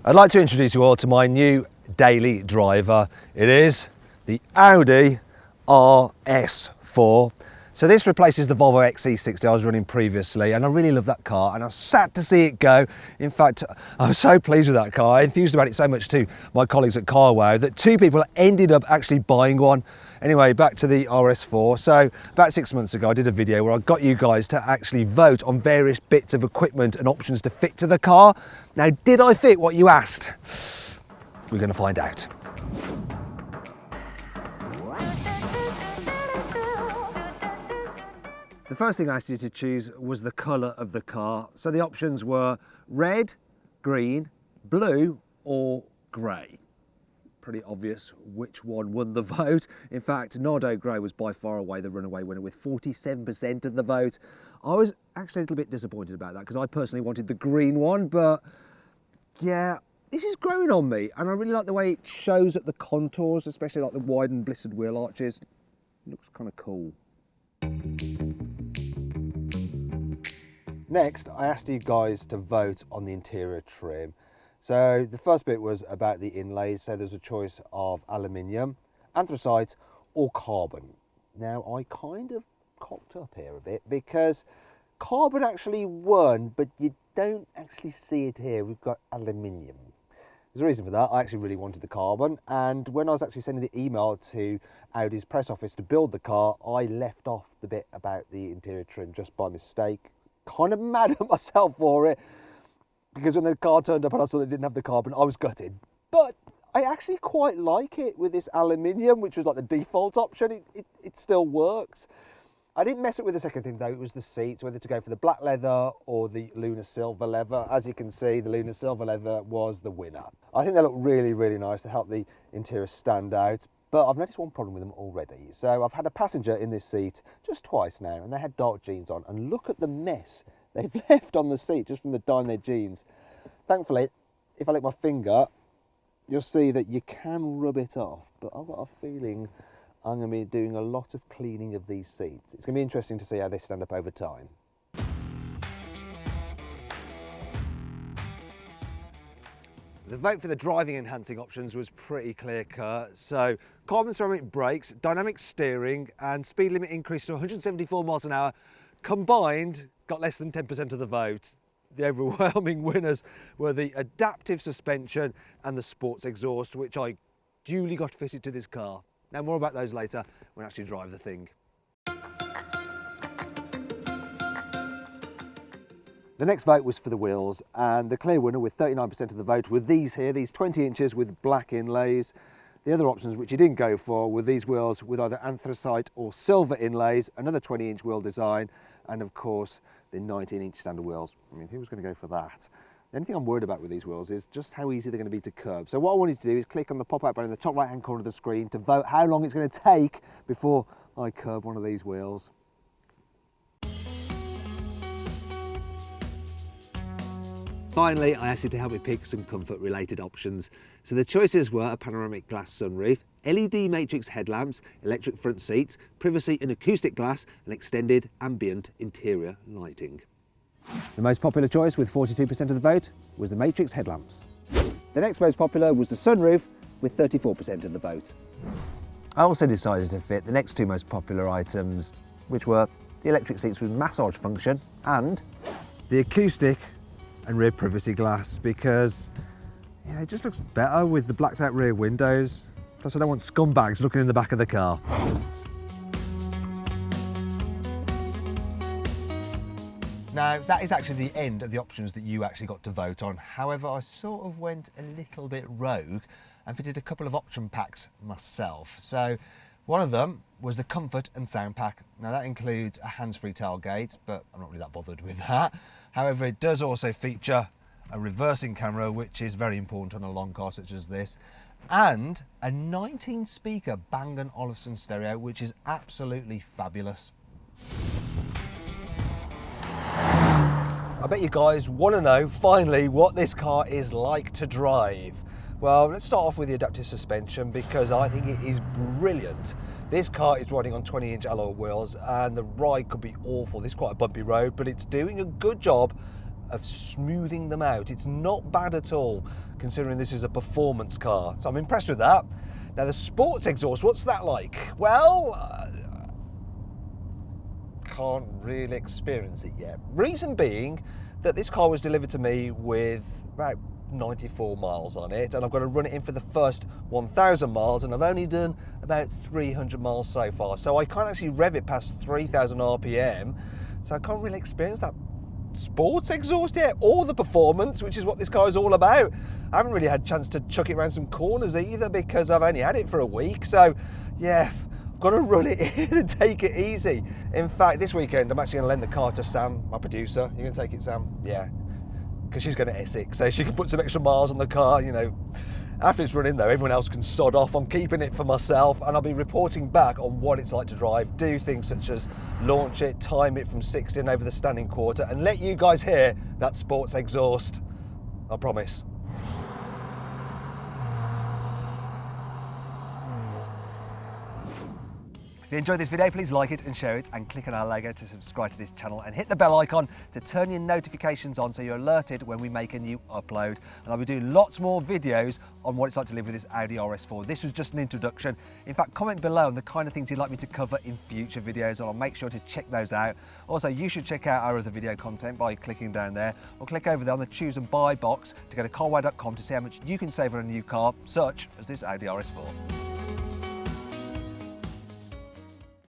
I'd like to introduce you all to my new daily driver. It is the Audi RS4. So this replaces the Volvo XC60 I was running previously, and I really love that car and I was sad to see it go. In fact, I was so pleased with that car. I enthused about it so much to my colleagues at Carwow that two people ended up actually buying one. Anyway, back to the RS4. So about 6 months ago, I did a video where I got you guys to actually vote on various bits of equipment and options to fit to the car. Now, did I fit what you asked? We're going to find out. The first thing I asked you to choose was the colour of the car. So the options were red, green, blue or grey. Pretty obvious which one won the vote. In fact, Nardo Grey was by far away the runaway winner with 47% of the vote. I was actually a little bit disappointed about that because I personally wanted the green one, but yeah, this is growing on me and I really like the way it shows at the contours, especially like the widened blistered wheel arches. It looks kind of cool. Next, I asked you guys to vote on the interior trim. So the first bit was about the inlays. So there's a choice of aluminium, anthracite or carbon. Now I kind of cocked up here a bit because carbon actually won, but you don't actually see it here. We've got aluminium. There's a reason for that. I actually really wanted the carbon, and when I was actually sending the email to Audi's press office to build the car, I left off the bit about the interior trim just by mistake. Kind of mad at myself for it, because when the car turned up and I saw that it didn't have the carbon, I was gutted. But I actually quite like it with this aluminium, which was like the default option. It still works. I didn't mess it with the second thing though. It was the seats, whether to go for the black leather or the lunar silver leather. As you can see, the lunar silver leather was the winner. I think they look really, really nice to help the interior stand out. But I've noticed one problem with them already. So I've had a passenger in this seat just twice now, and they had dark jeans on, and look at the mess they've left on the seat just from the dye in their jeans. Thankfully, if I lick my finger, you'll see that you can rub it off, but I've got a feeling I'm going to be doing a lot of cleaning of these seats. It's going to be interesting to see how they stand up over time. The vote for the driving enhancing options was pretty clear cut. So carbon ceramic brakes, dynamic steering and speed limit increase to 174 miles an hour combined got less than 10% of the vote. The overwhelming winners were the adaptive suspension and the sports exhaust, which I duly got fitted to this car. Now more about those later when I actually drive the thing. The next vote was for the wheels, and the clear winner with 39% of the vote were these here, these 20 inches with black inlays. The other options which you didn't go for were these wheels with either anthracite or silver inlays, another 20-inch wheel design, and of course the 19-inch standard wheels. I mean, who was going to go for that? The only thing I'm worried about with these wheels is just how easy they're going to be to curb. So what I wanted to do is click on the pop-out button in the top right-hand corner of the screen to vote how long it's going to take before I curb one of these wheels. Finally, I asked you to help me pick some comfort-related options. So the choices were a panoramic glass sunroof, LED matrix headlamps, electric front seats, privacy and acoustic glass, and extended ambient interior lighting. The most popular choice, with 42% of the vote, was the matrix headlamps. The next most popular was the sunroof, with 34% of the vote. I also decided to fit the next two most popular items, which were the electric seats with massage function and the acoustic and rear privacy glass, because it just looks better with the blacked out rear windows. Plus I don't want scumbags looking in the back of the car. Now that is actually the end of the options that you actually got to vote on. However, I sort of went a little bit rogue and fitted a couple of option packs myself. So one of them was the comfort and sound pack. Now that includes a hands-free tailgate, but I'm not really that bothered with that. However, it does also feature a reversing camera, which is very important on a long car such as this, and a 19-speaker Bang & Olufsen stereo, which is absolutely fabulous. I bet you guys want to know, finally, what this car is like to drive. Well, let's start off with the adaptive suspension, because I think it is brilliant. This car is riding on 20-inch alloy wheels and the ride could be awful. This is quite a bumpy road, but it's doing a good job of smoothing them out. It's not bad at all, considering this is a performance car. So I'm impressed with that. Now the sports exhaust, what's that like? Well, can't really experience it yet. Reason being that this car was delivered to me with about 94 miles on it, and I've got to run it in for the first 1,000 miles, and I've only done about 300 miles so far. So I can't actually rev it past 3,000 RPM, so I can't really experience that sports exhaust yet, or the performance, which is what this car is all about. I haven't really had a chance to chuck it around some corners either, because I've only had it for a week. So yeah, I've got to run it in and take it easy. In fact, this weekend I'm actually going to lend the car to Sam, my producer. You going to take it, Sam? Yeah, because she's going to Essex, so she can put some extra miles on the car. You know, after it's running though, everyone else can sod off. I'm keeping it for myself, and I'll be reporting back on what it's like to drive, do things such as launch it, time it from 16 over the standing quarter, and let you guys hear that sports exhaust. I promise. If you enjoyed this video, please like it and share it, and click on our logo to subscribe to this channel, and hit the bell icon to turn your notifications on so you're alerted when we make a new upload. And I'll be doing lots more videos on what it's like to live with this Audi RS4. This was just an introduction. In fact, comment below on the kind of things you'd like me to cover in future videos, and I'll make sure to check those out. Also, you should check out our other video content by clicking down there, or click over there on the choose and buy box to go to carwow.com to see how much you can save on a new car, such as this Audi RS4.